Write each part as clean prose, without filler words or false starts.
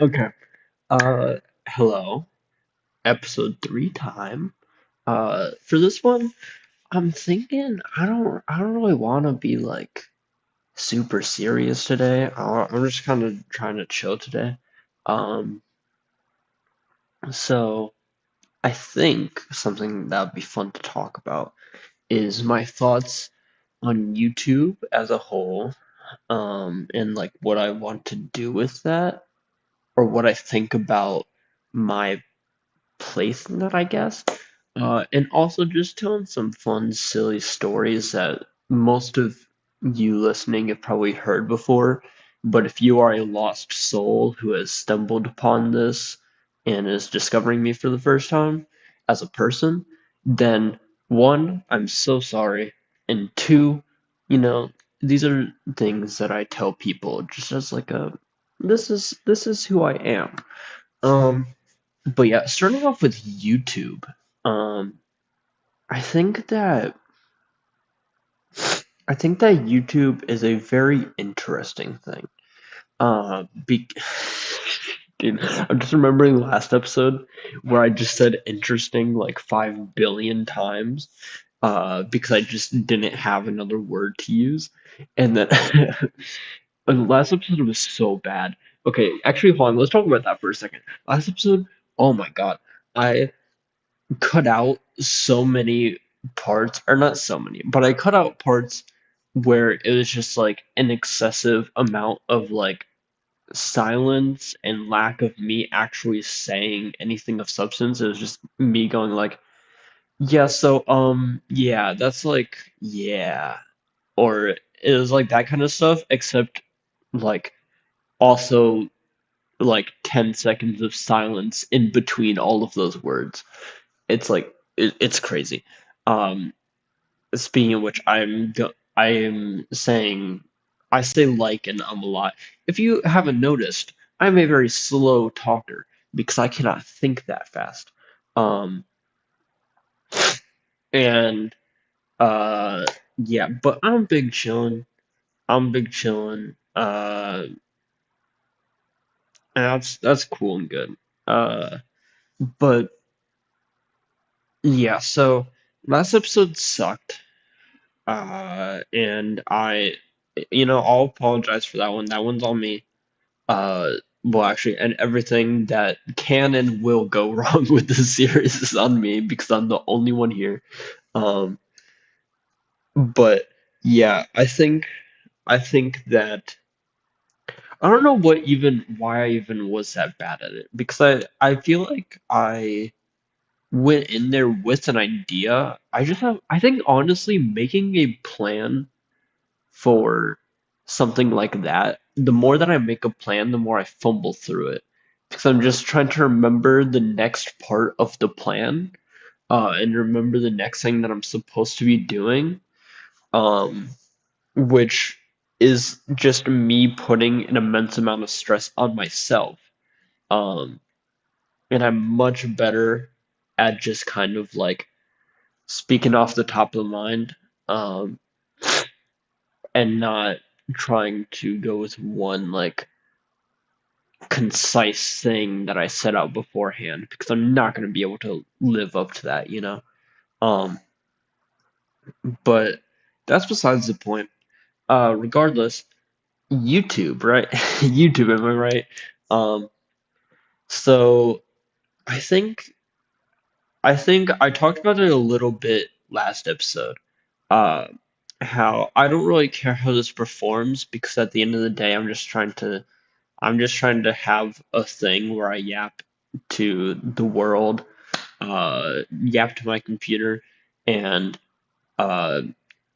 Okay. Uh, Hello. Episode 3 time. For this one, I'm thinking I don't really want to be like super serious today. I'm just kind of trying to chill today. Um, so I think something that would be fun to talk about is my thoughts on YouTube as a whole, and like what I want to do with that, or what I think about my place in that, I guess. And also just telling some fun, silly stories that most of you listening have probably heard before. But if you are a lost soul who has stumbled upon this and is discovering me for the first time as a person, then one, I'm so sorry. And two, you know, these are things that I tell people just as like a this is who I am. Um but yeah, starting off with YouTube, um, I think that I think that YouTube is a very interesting thing. Be Dude, I'm just remembering last episode where I just said interesting like 5 billion times, because I just didn't have another word to use, and then and the last episode was so bad. Okay, actually, hold on, let's talk about that for a second. Last episode, oh my God. I cut out so many parts, or not so many, but I cut out parts where it was just like an excessive amount of like silence and lack of me actually saying anything of substance. It was just me going like, yeah, so yeah, that's like yeah. Or it was like that kind of stuff, except like also like 10 seconds of silence in between all of those words. It's like it's crazy. Um, Speaking of which, I am saying I say like and a lot. If you haven't noticed, I'm a very slow talker because I cannot think that fast. Um, and uh, yeah, but I'm big chillin'. I'm big chillin'. And that's cool and good. Uh, but yeah, so last episode sucked. And I'll apologize for that one. That one's on me. Well, actually, and everything that can and will go wrong with this series is on me because I'm the only one here. Um, but yeah, I think that I don't know why I even was that bad at it because I feel like I went in there with an idea. I think honestly making a plan for something like that, the more that I make a plan, the more I fumble through it. Because I'm just trying to remember the next part of the plan, and remember the next thing that I'm supposed to be doing, um, which is just me putting an immense amount of stress on myself. Um, and I'm much better at just kind of like speaking off the top of the mind. Um, and not trying to go with one like concise thing that I set out beforehand because I'm not going to be able to live up to that. Um, but that's besides the point. Regardless, YouTube, right? YouTube, am I right? Um, so I think I think I talked about it a little bit last episode. Uh, how I don't really care how this performs because at the end of the day, I'm just trying to have a thing where I yap to the world, yap to my computer, and uh,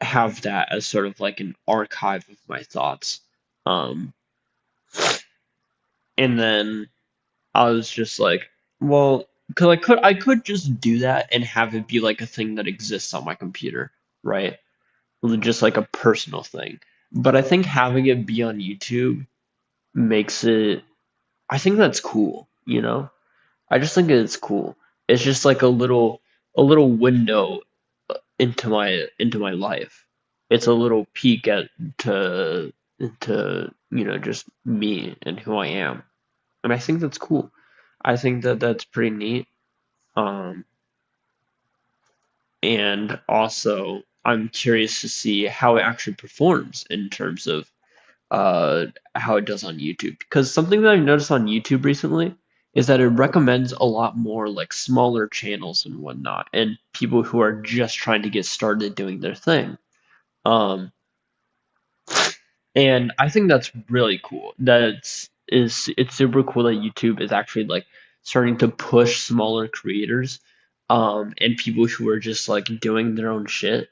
have that as sort of like an archive of my thoughts. Um, and then I was just like, well, because I could just do that and have it be like a thing that exists on my computer, right? Just like a personal thing. But I think having it be on YouTube makes it. I think that's cool. I just think it's cool. It's just like a little window into my life. It's a little peek at to into, just me and who I am. And I think that's cool. I think that that's pretty neat. Um, and also, I'm curious to see how it actually performs in terms of uh, how it does on YouTube. Because something that I've noticed on YouTube recently is that it recommends a lot more like smaller channels and whatnot, and people who are just trying to get started doing their thing. Um, and I think that's really cool. It's super cool that YouTube is actually like starting to push smaller creators, and people who are just like doing their own shit.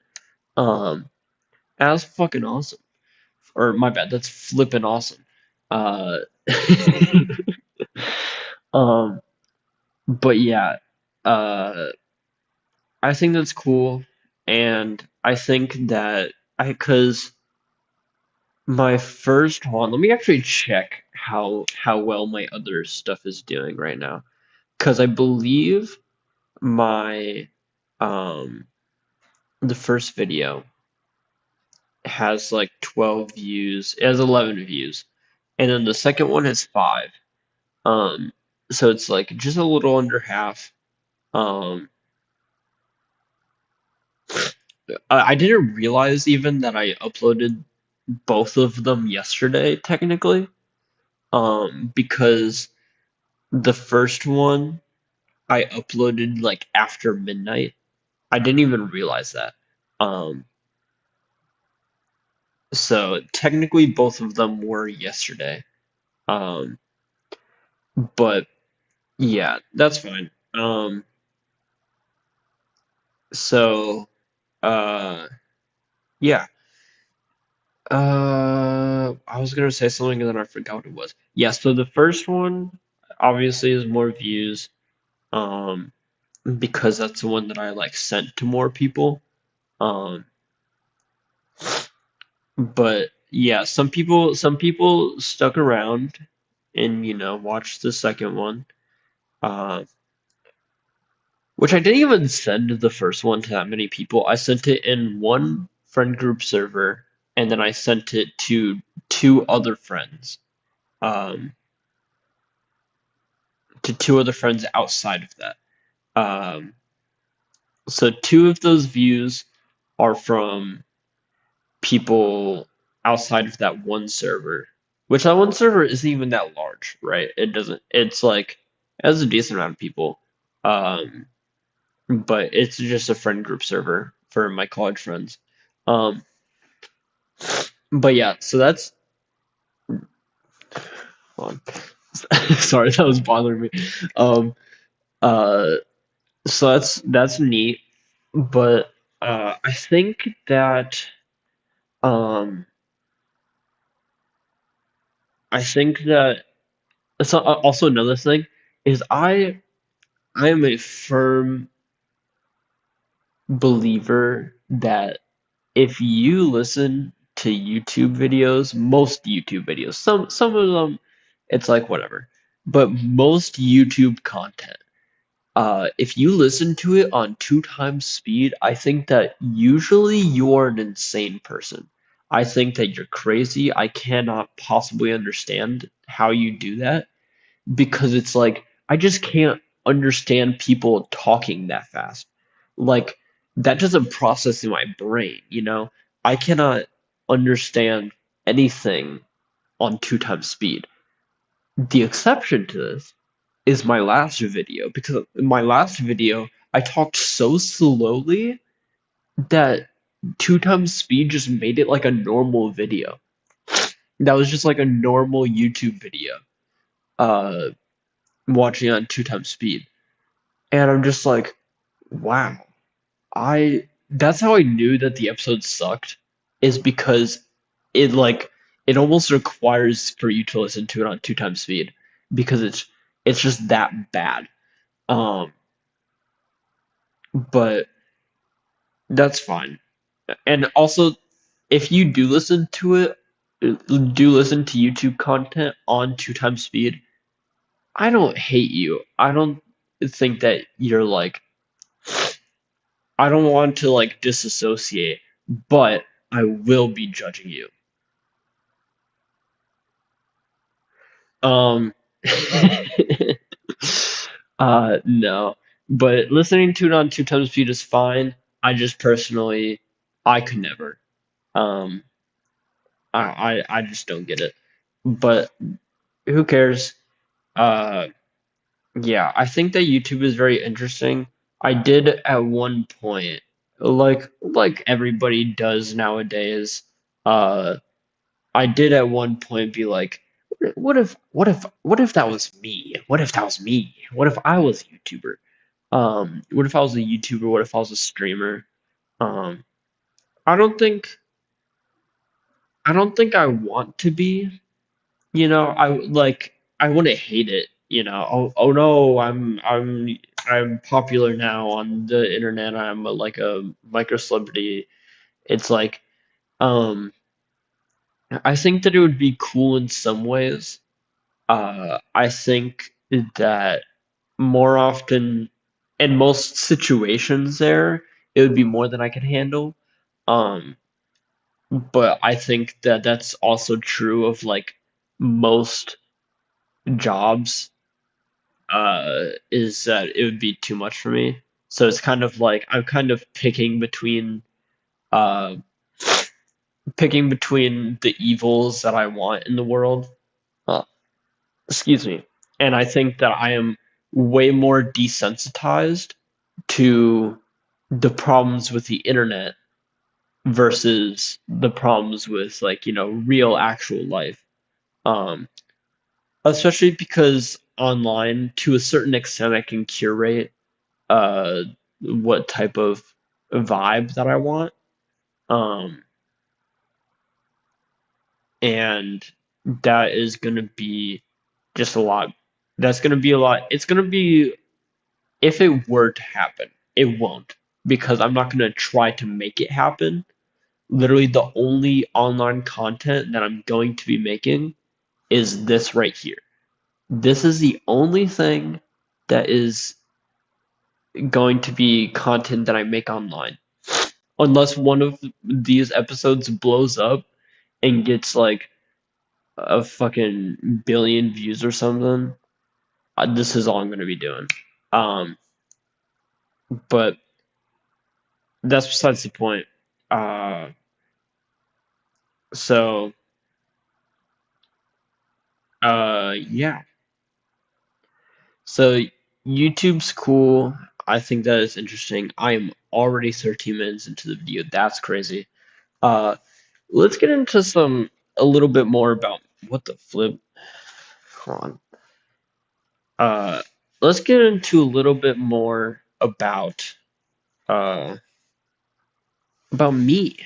And that's fucking awesome. Or my bad, that's flippin' awesome. Uh, um, but yeah, uh, I think that's cool, and I think that because my first hold on, let me actually check how well my other stuff is doing right now, because I believe my um the first video has like 12 views, it has 11 views, and then the second one has 5. Um, so it's like just a little under half. Um, I didn't realize even that I uploaded both of them yesterday, technically. Because the first one I uploaded like after midnight. I didn't even realize that. Um, so technically both of them were yesterday. Um, but yeah, that's fine. So uh, yeah. I was gonna say something and then I forgot what it was. Yeah, so the first one obviously is more views, um, because that's the one that I like sent to more people. Um, but yeah, some people stuck around and watched the second one. Uh, which I didn't even send the first one to that many people. I sent it in one friend group server, and then I sent it to two other friends. Um, to two other friends outside of that. Um, so two of those views are from people outside of that one server, which that one server isn't even that large, right? It's like, it has a decent amount of people. Um, but it's just a friend group server for my college friends. Um, but yeah, so that's, hold on. Sorry, that was bothering me. Um, uh, so that's neat, but I think that um, I think that so also another thing is I am a firm believer that if you listen to YouTube videos, most YouTube videos, some of them it's like whatever, but most YouTube content, if you listen to it on 2 times speed, I think that usually you're an insane person. I think that you're crazy. I cannot possibly understand how you do that because it's like I just can't understand people talking that fast. Like that doesn't process in my brain. I cannot understand anything on 2 times speed. The exception to this is my last video because in my last video I talked so slowly that 2 times speed just made it like a normal video. That was just like a normal YouTube video. Uh, watching on 2 times speed. And I'm just like, wow. I That's how I knew that the episode sucked, is because it like it almost requires for you to listen to it on 2 times speed because it's just that bad. Um, but that's fine. And also, if you do listen to YouTube content on 2 times speed, I don't hate you. I don't think that you're like I don't want to like disassociate, but I will be judging you. Um, no, but listening to it on two times speed is fine. I just personally, I could never. Um, I just don't get it. But who cares? Uh, yeah, I think that YouTube is very interesting. I did at one point, like everybody does nowadays. Uh, I did at one point be like, what if that was me? What if that was me? What if I was a YouTuber? What if I was a YouTuber? What if I was a streamer? Um, I don't think I don't think I want to be. I wouldn't hate it. Oh no, I'm popular now on the internet. I'm like a micro celebrity. It's like um, I think that it would be cool in some ways. I think that more often, in most situations, it would be more than I could handle. Um, but I think that that's also true of like most jobs. Is that it would be too much for me. So it's kind of like I'm kind of uh, picking between the evils that I want in the world. Uh, excuse me. And I think that I am way more desensitized to the problems with the internet versus the problems with like, real actual life. Um, especially because online, to a certain extent, I can curate uh what type of vibe that I want. Um, and that is gonna be just a lot. That's gonna be a lot. It's gonna be if it were to happen, it won't because I'm not gonna try to make it happen. Literally, the only online content that I'm going to be making is this right here. This is the only thing that is going to be content that I make online. Unless one of these episodes blows up and gets like a fucking billion views or something, this is all I'm going to be doing. Um, but that's besides the point. Uh, so, yeah. So YouTube's cool. I think that is interesting. I am already 13 minutes into the video. That's crazy. Uh, let's get into a little bit more about what the flip. Hold on. Let's get into a little bit more uh about me.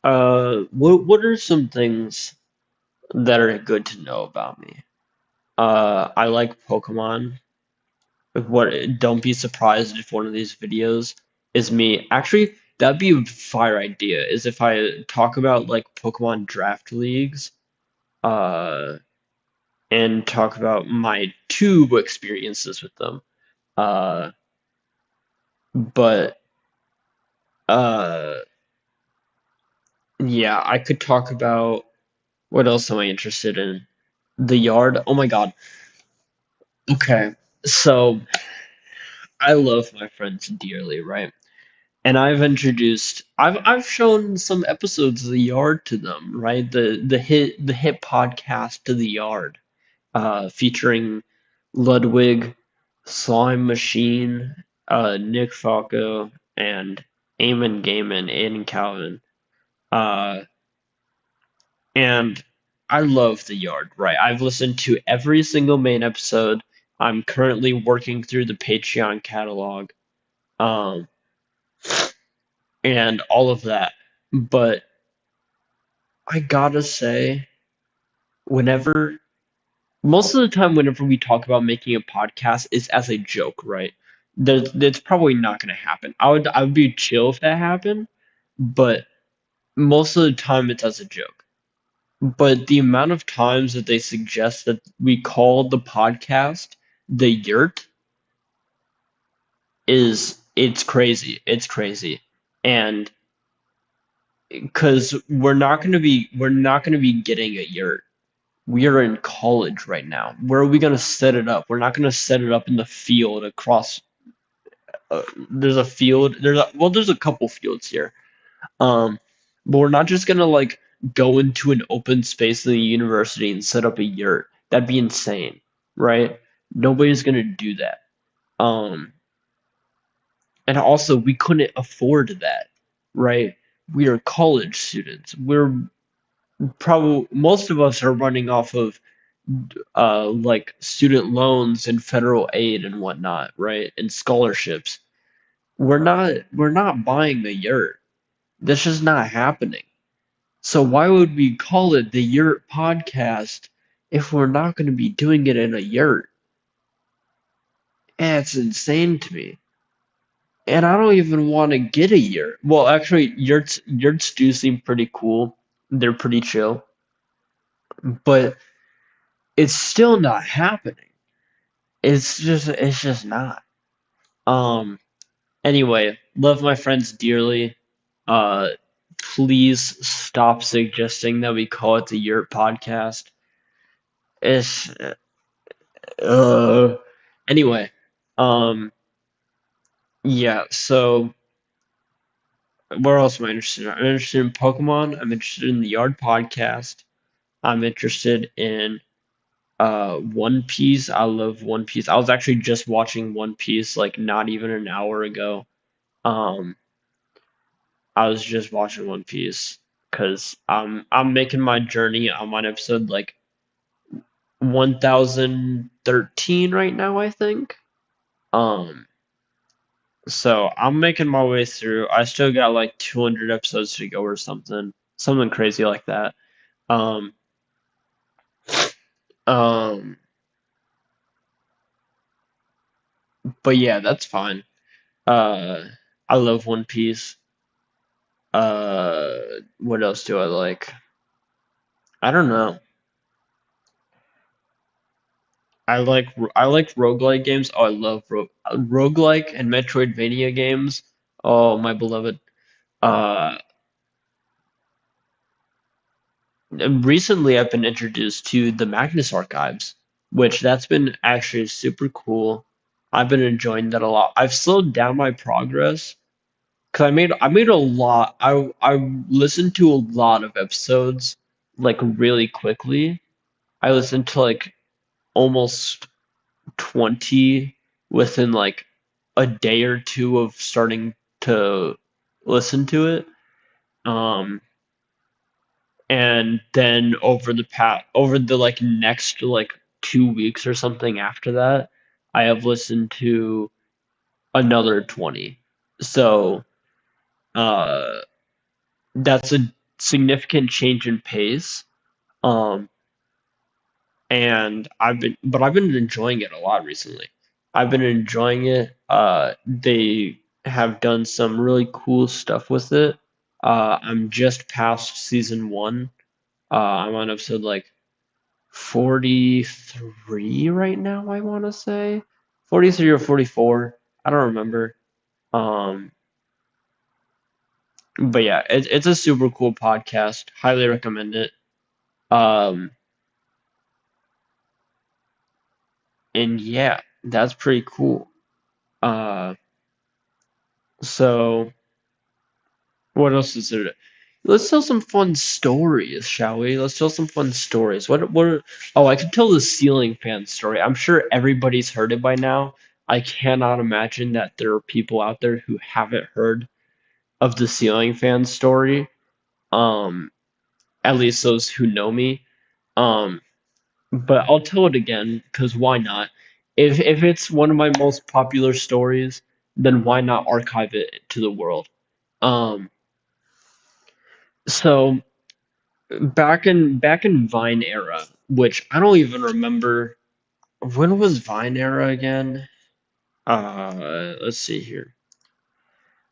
What are some things that are good to know about me? I like Pokemon. Don't be surprised if one of these videos is me. Actually, that'd be a fire idea, is if I talk about like Pokemon draft leagues, uh, and talk about my tube experiences with them. Uh, but uh, yeah, I could talk about what else am I interested in? The yard. Oh my God. Okay. So I love my friends dearly, right? And I've shown some episodes of The Yard to them, right? The hit podcast to The Yard, featuring Ludwig, Slime Machine, Nick Falco, and Eamon Gaiman, Aiden Calvin. Uh, and I love The Yard, right? I've listened to every single main episode. I'm currently working through the Patreon catalog. Um, and all of that. But I gotta say, whenever most of the time, whenever we talk about making a podcast, it's as a joke, right? That's probably not gonna happen. I would be chill if that happened, but most of the time it's as a joke. But the amount of times that they suggest that we call the podcast the yurt is it's crazy. It's crazy. And because we're not gonna be getting a yurt. We are in college right now. Where are we gonna set it up? We're not gonna set it up in the field across. There's a field. There's a couple fields here. Um, but we're not just gonna like go into an open space in the university and set up a yurt. That'd be insane, right? Nobody's gonna do that. Um, and also we couldn't afford that, right? We are college students. We're probably most of us are running off of like student loans and federal aid and whatnot, right? And scholarships. We're not buying the yurt. That's just not happening. So why would we call it the Yurt Podcast if we're not going to be doing it in a yurt? And it's insane to me. And I don't even want to get a yurt. Well, actually, yurts do seem pretty cool. They're pretty chill, but it's still not happening. It's just not. Um. Anyway, love my friends dearly. Uh, please stop suggesting that we call it the Yurt Podcast. It's uh. Anyway, um, yeah. So where else am I interested in? I'm interested in Pokemon. I'm interested in the Yard Podcast. I'm interested in One Piece. I love One Piece. I was actually just watching One Piece like not even an hour ago. Um, I was just watching One Piece because I'm making my journey. I'm on episode like 1013 right now, I think. Um, so I'm making my way through. I still got like 200 episodes to go or something crazy like that. Um, um, but yeah, that's fine. Uh, I love One Piece. What else do I like? I don't know. I like roguelike games. Oh, I love roguelike and Metroidvania games. Oh, my beloved. Uh, Recently I've been introduced to the Magnus Archives, which that's been actually super cool. I've been enjoying that a lot. I've slowed down my progress because I made a lot. I listened to a lot of episodes like really quickly. I listened to like almost 20 within like a day or two of starting to listen to it. Um, and then over the like next like 2 weeks or something after that, I have listened to another 20. So, uh, that's a significant change in pace. Um, and I've been enjoying it a lot recently. I've been enjoying it. They have done some really cool stuff with it. I'm just past season one. I'm on episode like 43 right now, I want to say. 43 or 44. I don't remember. Um, but yeah, it's a super cool podcast. Highly recommend it. Um, and yeah, that's pretty cool. Uh, so what else is there? Let's tell some fun stories, shall we? Let's tell some fun stories. Oh, I could tell the ceiling fan story. I'm sure everybody's heard it by now. I cannot imagine that there are people out there who haven't heard of the ceiling fan story. Um, at least those who know me. Um, but I'll tell it again because why not? If it's one of my most popular stories, then why not archive it to the world? Um, so back in Vine era, which I don't even remember when was Vine era again? Let's see here.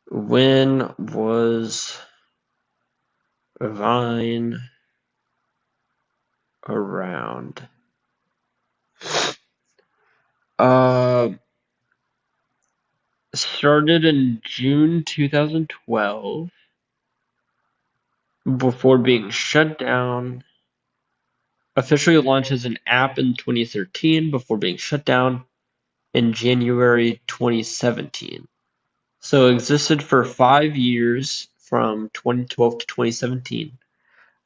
When was Vine around? Uh, Started in June 2012 before being shut down Officially launched as an app in 2013 before being shut down in January 2017. So it existed for 5 years from 2012 to 2017.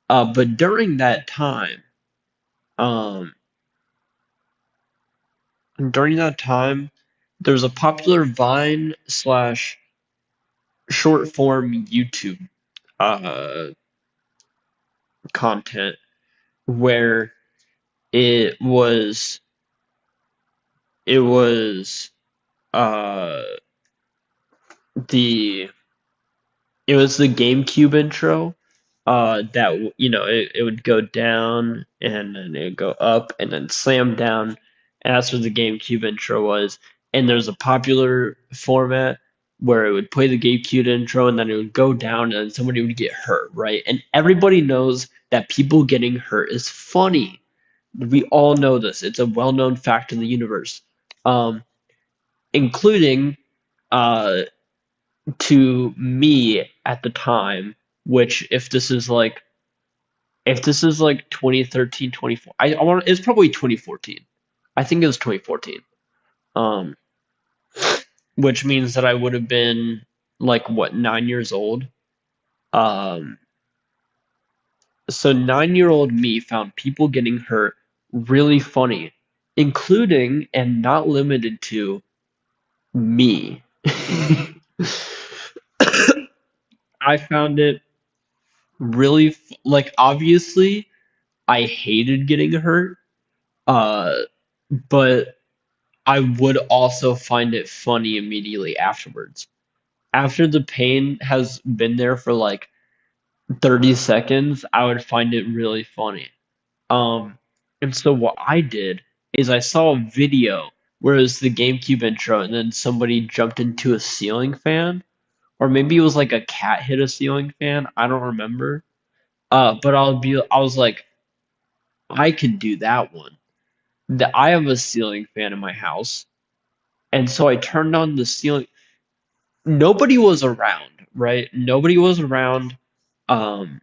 But during that time, um, during that time, there was a popular Vine slash short form YouTube uh, content where it was it was uh, the it was the GameCube intro. That it would go down and then it would go up and then slam down, and that's what the GameCube intro was. And there's a popular format where it would play the GameCube intro and then it would go down and somebody would get hurt, right? And everybody knows that people getting hurt is funny. We all know this. It's a well-known fact in the universe, um, including uh, to me at the time, which if this is like 2013, 24, I want it's probably 2014. I think it was 2014. Um, which means that I would have been like what, 9 years old. Um, so 9-year-old me found people getting hurt really funny, including and not limited to me. I found it really like obviously I hated getting hurt, uh, but I would also find it funny immediately afterwards. After the pain has been there for like 30 seconds, I would find it really funny. Um, and so what I did is I saw a video where it was the GameCube intro and then somebody jumped into a ceiling fan, or maybe it was like a cat hit a ceiling fan. I don't remember. But I was like, I can do that one. I have a ceiling fan in my house, and so I turned on the ceiling. Nobody was around, right? Nobody was around. Um,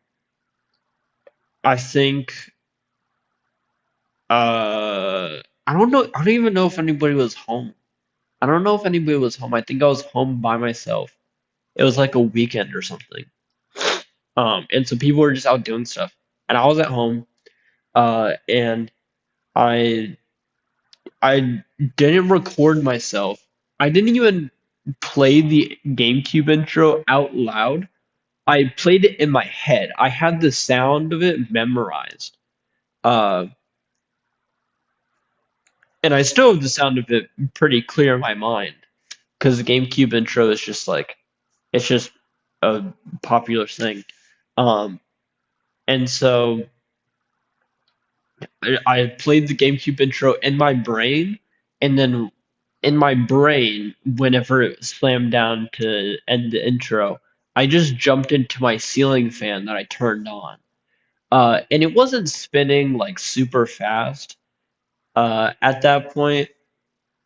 I think I don't know. I don't even know if anybody was home. I don't know if anybody was home. I think I was home by myself. It was like a weekend or something. And so people were just out doing stuff, and I was at home. And I I didn't record myself. I didn't even play the GameCube intro out loud. I played it in my head. I had the sound of it memorized. Uh, and I still have the sound of it pretty clear in my mind because the GameCube intro is just like it's just a popular thing. Um, and so I played the GameCube intro in my brain, and then in my brain, whenever it slammed down to end the intro, I just jumped into my ceiling fan that I turned on. And it wasn't spinning like super fast at that point,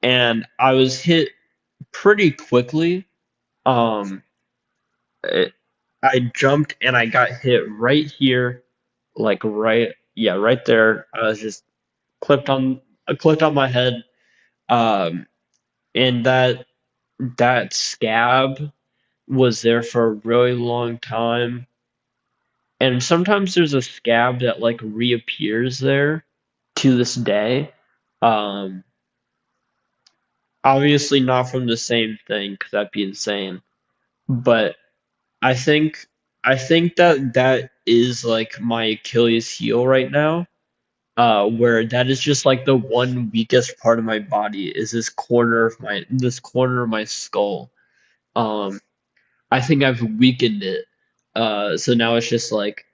and I was hit pretty quickly. Um, it, I jumped and I got hit right here, like yeah, right there. I was just clipped on, clipped on my head. Um, and that scab was there for a really long time. And sometimes there's a scab that like reappears there to this day. Um, Obviously not from the same thing, because that'd be insane. But I think I think that that is like my Achilles heel right now. Where that is just like the one weakest part of my body is this corner of my skull. Um, I think I've weakened it. So now it's just like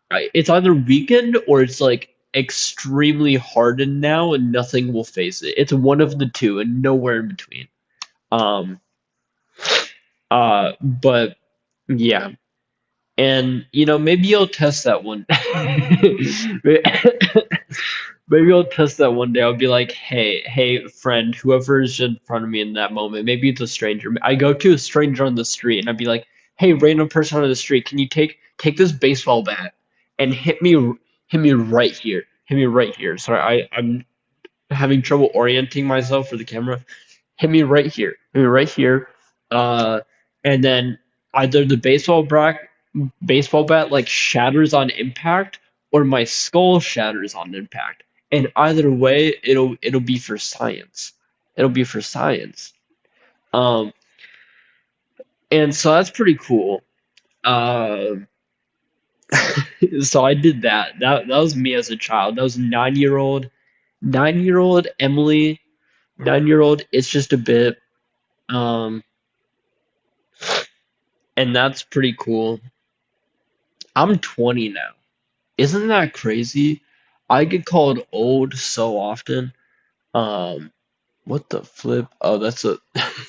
it's either weakened or it's like extremely hardened now and nothing will face it. It's one of the two and nowhere in between. Um, but yeah. And maybe I'll test that one. Maybe I'll test that one day. I'll be like, hey, friend, whoever is in front of me in that moment, maybe it's a stranger. I go to a stranger on the street and I'd be like, hey, random person on the street, can you take this baseball bat and hit me right here? Hit me right here. Sorry, I'm having trouble orienting myself for the camera. Hit me right here. Hit me right here. Uh, and then either the baseball bat like shatters on impact, or my skull shatters on impact. And either way, it'll be for science. It'll be for science. Um, and so that's pretty cool. Um, so I did that. That was me as a child. That was 9-year old Emily, 9-year old. It's just a bit. Um, and that's pretty cool. I'm 20 now. Isn't that crazy? I get called old so often. Um, what the flip? Oh, that's a.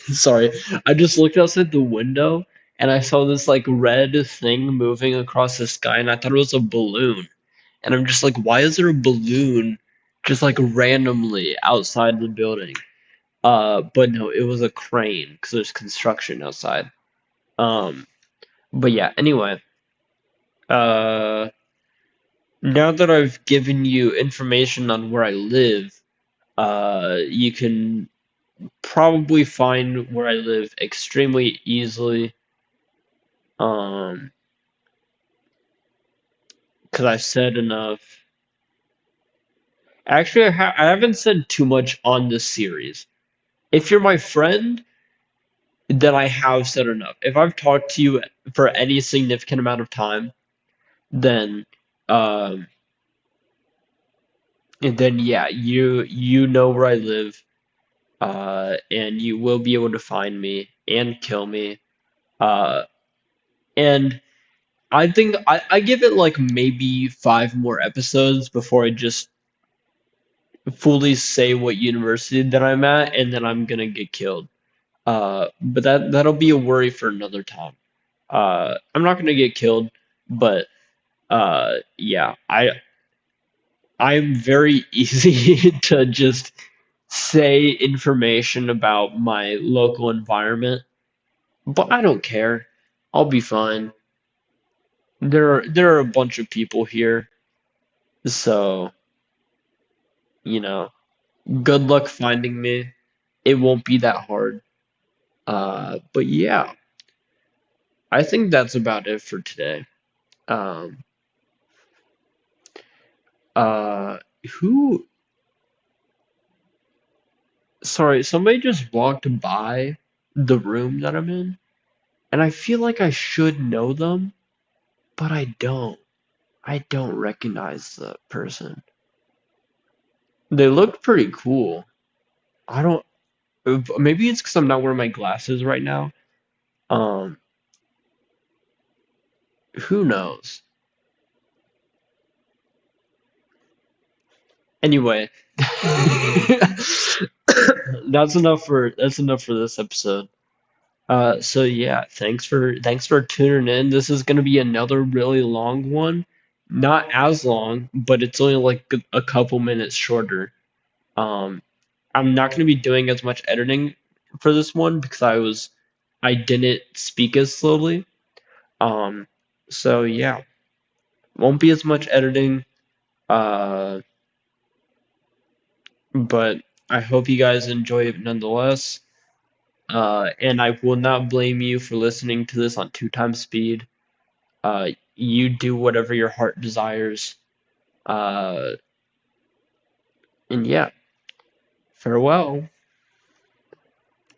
Sorry. I just looked outside the window and I saw this like red thing moving across the sky, and I thought it was a balloon. And I'm just like, why is there a balloon just like randomly outside the building? But no, it was a crane because there's construction outside. Um, but yeah, anyway, uh, now that I've given you information on where I live, you can probably find where I live extremely easily. Um, because I've said enough. Actually, I haven't said too much on this series. If you're my friend, then I have said enough. If I've talked to you for any significant amount of time, then um then yeah, you know where I live, and you will be able to find me and kill me. Uh and I think I give it like maybe 5 more episodes before I just fully say what university that I'm at, and then I'm gonna get killed. But that'll be a worry for another time. I'm not gonna get killed, but yeah, I'm very easy to just say information about my local environment, but I don't care. I'll be fine. There are a bunch of people here, so you know, good luck finding me. It won't be that hard. But yeah, I think that's about it for today. Um, uh, who? Sorry, somebody just walked by the room that I'm in, and I feel like I should know them, but I don't. I don't recognize the person. They look pretty cool. I don't. Maybe it's because I'm not wearing my glasses right now. Um, who knows? Anyway, that's enough for this episode. So yeah, thanks for tuning in. This is gonna be another really long one. Not as long, but it's only like a couple minutes shorter. Um, I'm not gonna be doing as much editing for this one because I didn't speak as slowly. Um, so yeah, won't be as much editing. Uh, but I hope you guys enjoy it nonetheless. And I will not blame you for listening to this on 2 times speed. You do whatever your heart desires. Uh, and yeah, farewell.